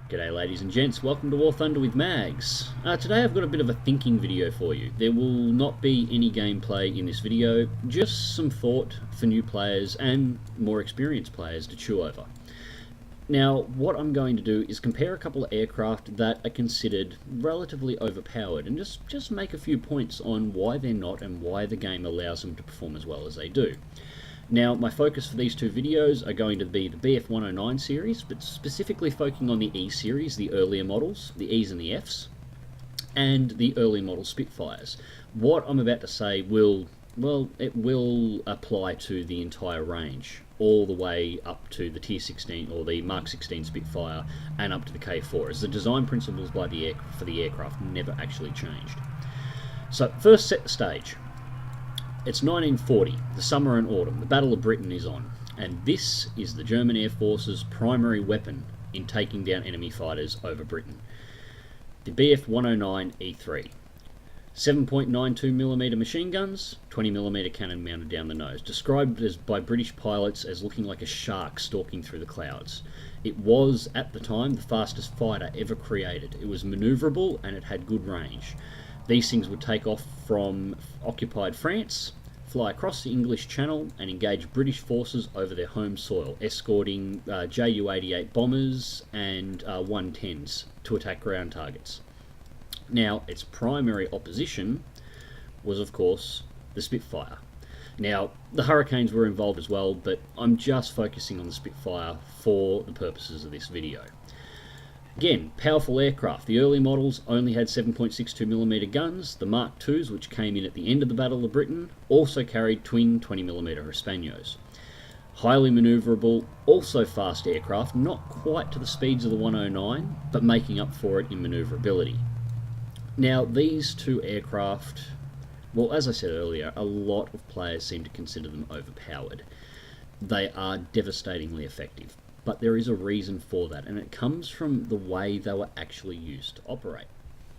G'day ladies and gents, welcome to War Thunder with Mags. Today I've got a bit of a thinking video for you. There will not be any gameplay in this video, just some thought for new players and more experienced players to chew over. Now, what I'm going to do is compare a couple of aircraft that are considered relatively overpowered and just make a few points on why they're not and why the game allows them to perform as well as they do. Now, my focus for these two videos are going to be the BF109 series, but specifically focusing on the E series, the earlier models, the E's and the F's, and the early model Spitfires. What I'm about to say will apply to the entire range, all the way up to the Tier 16 or the Mark 16 Spitfire and up to the K4, as the design principles for the aircraft never actually changed. So, first set the stage. It's 1940, the summer and autumn, the Battle of Britain is on, and this is the German Air Force's primary weapon in taking down enemy fighters over Britain. The BF109E3. 7.92mm machine guns, 20mm cannon mounted down the nose, described by British pilots as looking like a shark stalking through the clouds. It was, at the time, the fastest fighter ever created. It was manoeuvrable and it had good range. These things would take off from occupied France, fly across the English Channel and engage British forces over their home soil, escorting Ju-88 bombers and 110s to attack ground targets. Now, its primary opposition was, of course, the Spitfire. Now, the Hurricanes were involved as well, but I'm just focusing on the Spitfire for the purposes of this video. Again, powerful aircraft. The early models only had 7.62mm guns. The Mark IIs, which came in at the end of the Battle of Britain, also carried twin 20mm Hispanos. Highly manoeuvrable, also fast aircraft, not quite to the speeds of the 109, but making up for it in manoeuvrability. Now, these two aircraft, well, as I said earlier, a lot of players seem to consider them overpowered. They are devastatingly effective. But there is a reason for that, and it comes from the way they were actually used to operate.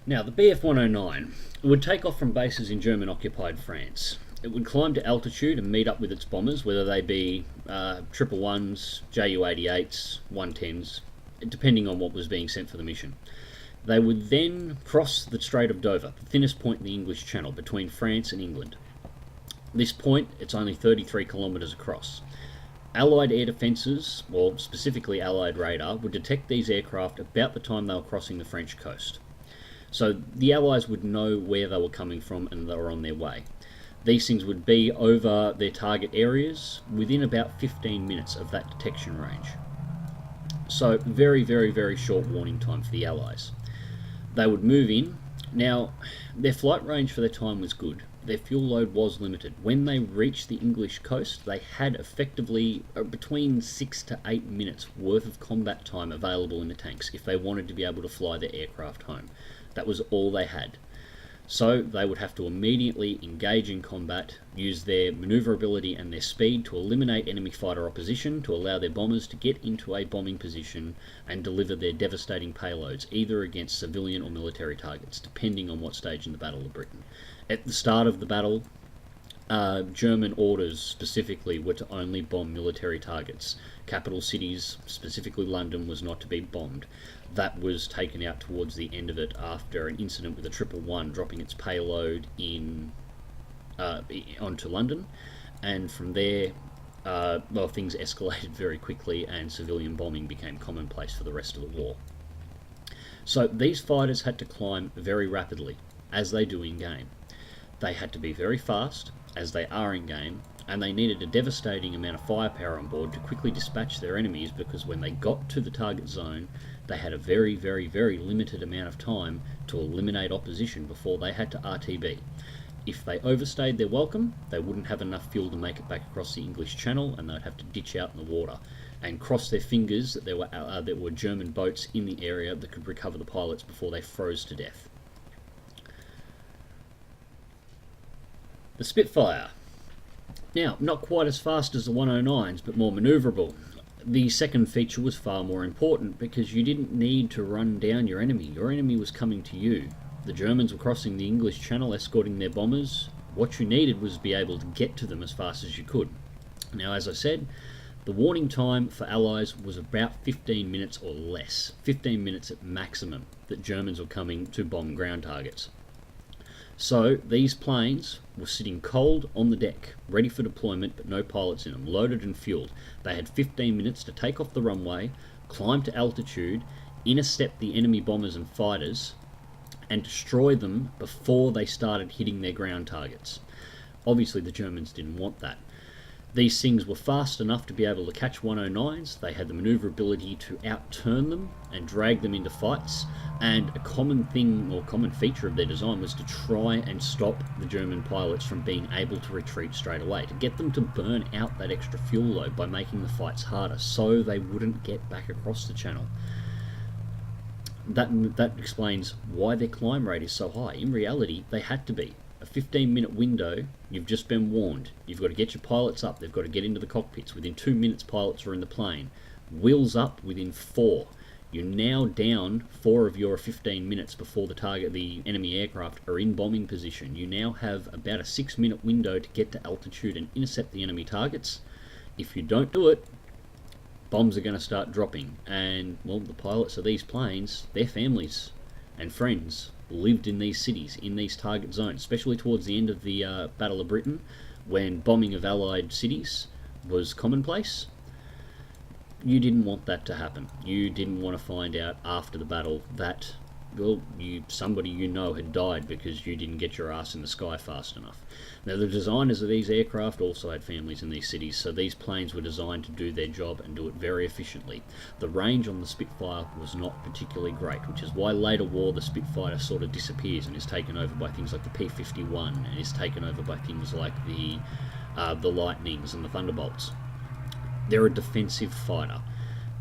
Now, the BF109 would take off from bases in German-occupied France. It would climb to altitude and meet up with its bombers, whether they be 111s, Ju-88s, 110s, depending on what was being sent for the mission. They would then cross the Strait of Dover, the thinnest point in the English Channel, between France and England. This point, it's only 33 kilometres across. Allied air defences, or specifically Allied radar, would detect these aircraft about the time they were crossing the French coast. So the Allies would know where they were coming from and they were on their way. These things would be over their target areas within about 15 minutes of that detection range. So very, very, very short warning time for the Allies. They would move in. Now, their flight range for their time was good. Their fuel load was limited. When they reached the English coast, they had effectively between 6 to 8 minutes worth of combat time available in the tanks if they wanted to be able to fly their aircraft home. That was all they had. So they would have to immediately engage in combat, use their manoeuvrability and their speed to eliminate enemy fighter opposition, to allow their bombers to get into a bombing position and deliver their devastating payloads, either against civilian or military targets, depending on what stage in the Battle of Britain. At the start of the battle, German orders specifically were to only bomb military targets. Capital cities, specifically London, was not to be bombed. That was taken out towards the end of it after an incident with a 111 dropping its payload onto London, and from there, things escalated very quickly and civilian bombing became commonplace for the rest of the war. So these fighters had to climb very rapidly, as they do in-game. They had to be very fast, as they are in-game, and they needed a devastating amount of firepower on board to quickly dispatch their enemies, because when they got to the target zone, they had a very, very, very limited amount of time to eliminate opposition before they had to RTB. If they overstayed their welcome, they wouldn't have enough fuel to make it back across the English Channel, and they'd have to ditch out in the water and cross their fingers that there were German boats in the area that could recover the pilots before they froze to death. The Spitfire. Now, not quite as fast as the 109s, but more manoeuvrable. The second feature was far more important because you didn't need to run down your enemy. Your enemy was coming to you. The Germans were crossing the English Channel, escorting their bombers. What you needed was to be able to get to them as fast as you could. Now, as I said, The warning time for Allies was about 15 minutes or less, 15 minutes at maximum, that Germans were coming to bomb ground targets. So these planes were sitting cold on the deck, ready for deployment, but no pilots in them, loaded and fueled. They had 15 minutes to take off the runway, climb to altitude, intercept the enemy bombers and fighters, and destroy them before they started hitting their ground targets. Obviously the Germans didn't want that. These things were fast enough to be able to catch 109s, they had the manoeuvrability to outturn them and drag them into fights, and a common thing or common feature of their design was to try and stop the German pilots from being able to retreat straight away, to get them to burn out that extra fuel load by making the fights harder so they wouldn't get back across the channel. That explains why their climb rate is so high. In reality, they had to be. A 15-minute window, you've just been warned. You've got to get your pilots up, they've got to get into the cockpits. Within 2 minutes, pilots are in the plane. Wheels up within 4. You're now down 4 of your 15 minutes before the enemy aircraft are in bombing position. You now have about a 6-minute window to get to altitude and intercept the enemy targets. If you don't do it, bombs are going to start dropping. And, well, the pilots of these planes, their families and friends lived in these cities, in these target zones, especially towards the end of the Battle of Britain, when bombing of Allied cities was commonplace. You didn't want that to happen. You didn't want to find out after the battle that, well, somebody you know had died because you didn't get your ass in the sky fast enough. Now, the designers of these aircraft also had families in these cities, so these planes were designed to do their job and do it very efficiently. The range on the Spitfire was not particularly great, which is why later war the Spitfire sort of disappears and is taken over by things like the P-51 and is taken over by things like the Lightnings and the Thunderbolts. They're a defensive fighter.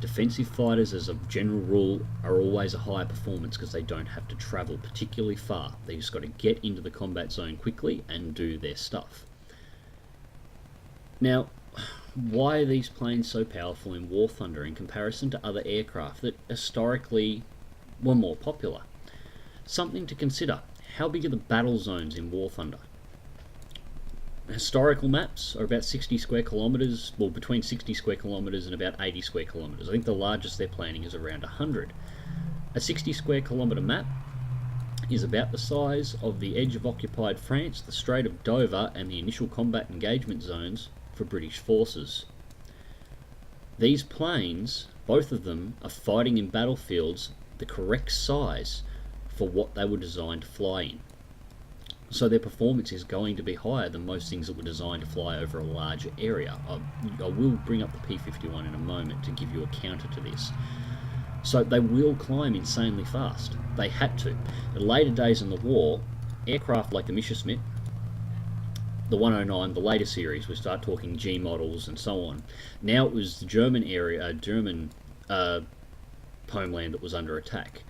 Defensive fighters, as a general rule, are always a higher performance because they don't have to travel particularly far. They just got to get into the combat zone quickly and do their stuff. Now, why are these planes so powerful in War Thunder in comparison to other aircraft that historically were more popular? Something to consider. How big are the battle zones in War Thunder? Historical maps are about 60 square kilometres, well, between 60 square kilometres and about 80 square kilometres. I think the largest they're planning is around 100. A 60 square kilometre map is about the size of the edge of occupied France, the Strait of Dover, and the initial combat engagement zones for British forces. These planes, both of them, are fighting in battlefields the correct size for what they were designed to fly in. So their performance is going to be higher than most things that were designed to fly over a larger area. I will bring up the P-51 in a moment to give you a counter to this. So they will climb insanely fast. They had to. At later days in the war, aircraft like the Messerschmitt, the 109, the later series, we start talking G models and so on. Now it was the German homeland that was under attack.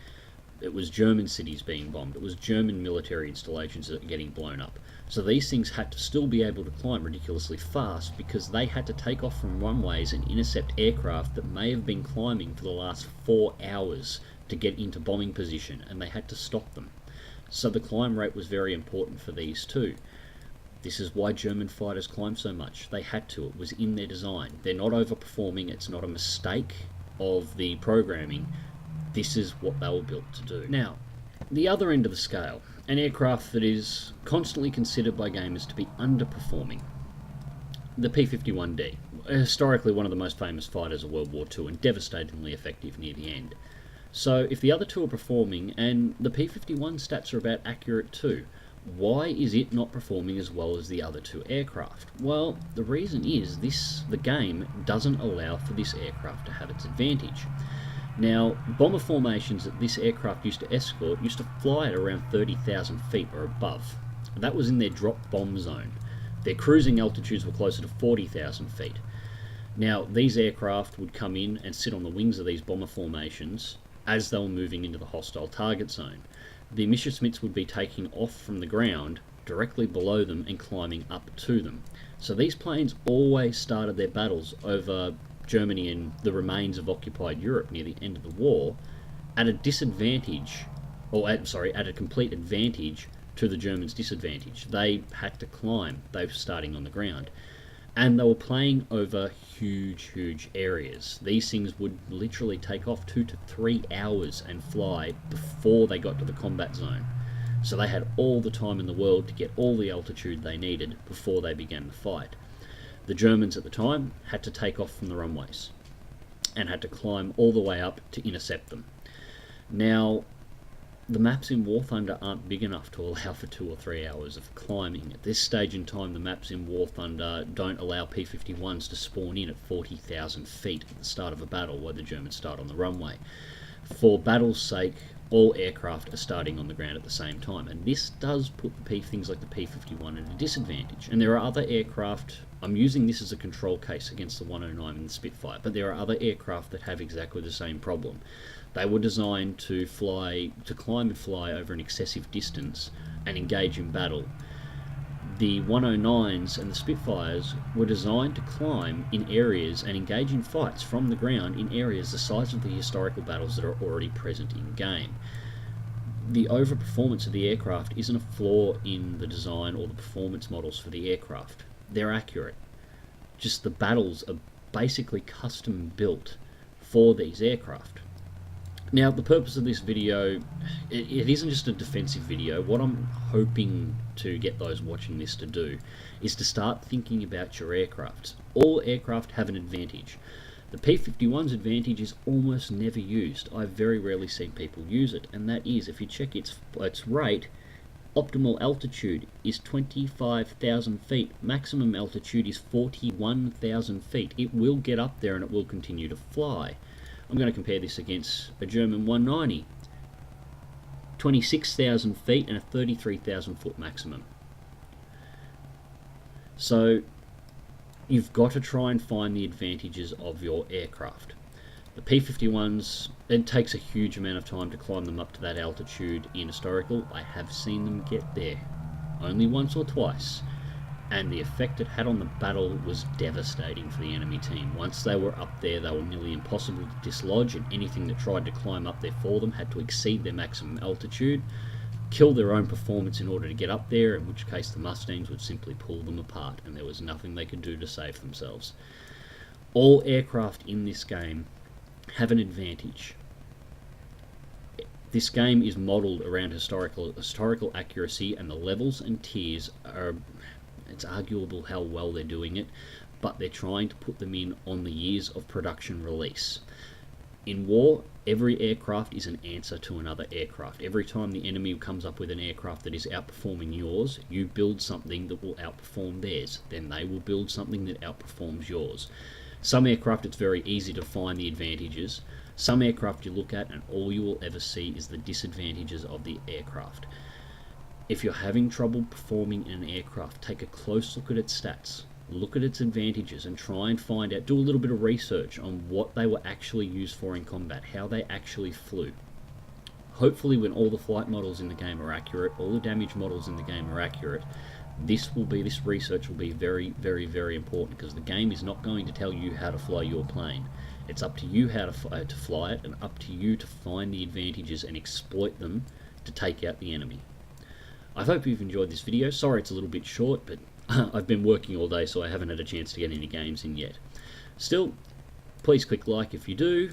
It was German cities being bombed. It was German military installations that were getting blown up. So these things had to still be able to climb ridiculously fast because they had to take off from runways and intercept aircraft that may have been climbing for the last 4 hours to get into bombing position, and they had to stop them. So the climb rate was very important for these too. This is why German fighters climb so much. They had to. It was in their design. They're not overperforming. It's not a mistake of the programming. This is what they were built to do. Now, the other end of the scale, an aircraft that is constantly considered by gamers to be underperforming, the P-51D, historically one of the most famous fighters of World War II and devastatingly effective near the end. So if the other two are performing, and the P-51 stats are about accurate too, why is it not performing as well as the other two aircraft? Well, the reason is the game doesn't allow for this aircraft to have its advantage. Now, bomber formations that this aircraft used to escort used to fly at around 30,000 feet or above. That was in their drop bomb zone. Their cruising altitudes were closer to 40,000 feet. Now, these aircraft would come in and sit on the wings of these bomber formations as they were moving into the hostile target zone. The Messerschmitts would be taking off from the ground directly below them and climbing up to them. So these planes always started their battles over Germany and the remains of occupied Europe near the end of the war at a disadvantage, at a complete advantage to the Germans' disadvantage. They had to climb. They were starting on the ground. And they were playing over huge areas. These things would literally take off 2 to 3 hours and fly before they got to the combat zone. So they had all the time in the world to get all the altitude they needed before they began the fight. The Germans at the time had to take off from the runways and had to climb all the way up to intercept them. Now, the maps in War Thunder aren't big enough to allow for 2 or 3 hours of climbing. At this stage in time, the maps in War Thunder don't allow P-51s to spawn in at 40,000 feet at the start of a battle where the Germans start on the runway. For battle's sake, all aircraft are starting on the ground at the same time, and this does put things like the P-51 at a disadvantage. And there are other aircraft, I'm using this as a control case against the 109 and the Spitfire, but there are other aircraft that have exactly the same problem. They were designed to climb and fly over an excessive distance and engage in battle. The 109s and the Spitfires were designed to climb in areas and engage in fights from the ground in areas the size of the historical battles that are already present in game. The overperformance of the aircraft isn't a flaw in the design or the performance models for the aircraft. They're accurate. Just the battles are basically custom built for these aircraft. Now, the purpose of this video, it isn't just a defensive video. What I'm hoping to get those watching this to do is to start thinking about your aircraft. All aircraft have an advantage. The P-51's advantage is almost never used. I've very rarely seen people use it, and that is, if you check its rate, optimal altitude is 25,000 feet. Maximum altitude is 41,000 feet. It will get up there and it will continue to fly. I'm going to compare this against a German 190. 26,000 feet and a 33,000 foot maximum. So you've got to try and find the advantages of your aircraft. The P-51s, it takes a huge amount of time to climb them up to that altitude in historical. I have seen them get there, only once or twice, and the effect it had on the battle was devastating for the enemy team. Once they were up there, they were nearly impossible to dislodge, and anything that tried to climb up there for them had to exceed their maximum altitude, kill their own performance in order to get up there, in which case the Mustangs would simply pull them apart, and there was nothing they could do to save themselves. All aircraft in this game have an advantage. This game is modelled around historical accuracy, and the levels and tiers are, it's arguable how well they're doing it, but they're trying to put them in on the years of production release. In war, every aircraft is an answer to another aircraft. Every time the enemy comes up with an aircraft that is outperforming yours, you build something that will outperform theirs. Then they will build something that outperforms yours. Some aircraft, it's very easy to find the advantages. Some aircraft you look at and all you will ever see is the disadvantages of the aircraft. If you're having trouble performing in an aircraft, take a close look at its stats, look at its advantages, and try and find out, do a little bit of research on what they were actually used for in combat, how they actually flew. Hopefully when all the flight models in the game are accurate, all the damage models in the game are accurate, this research will be very important, because the game is not going to tell you how to fly your plane. It's up to you how to fly it, and up to you to find the advantages and exploit them to take out the enemy. I hope you've enjoyed this video. Sorry it's a little bit short, but I've been working all day, so I haven't had a chance to get any games in yet. Still, please click like if you do.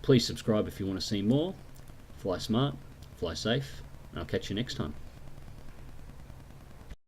Please subscribe if you want to see more. Fly smart, fly safe, and I'll catch you next time.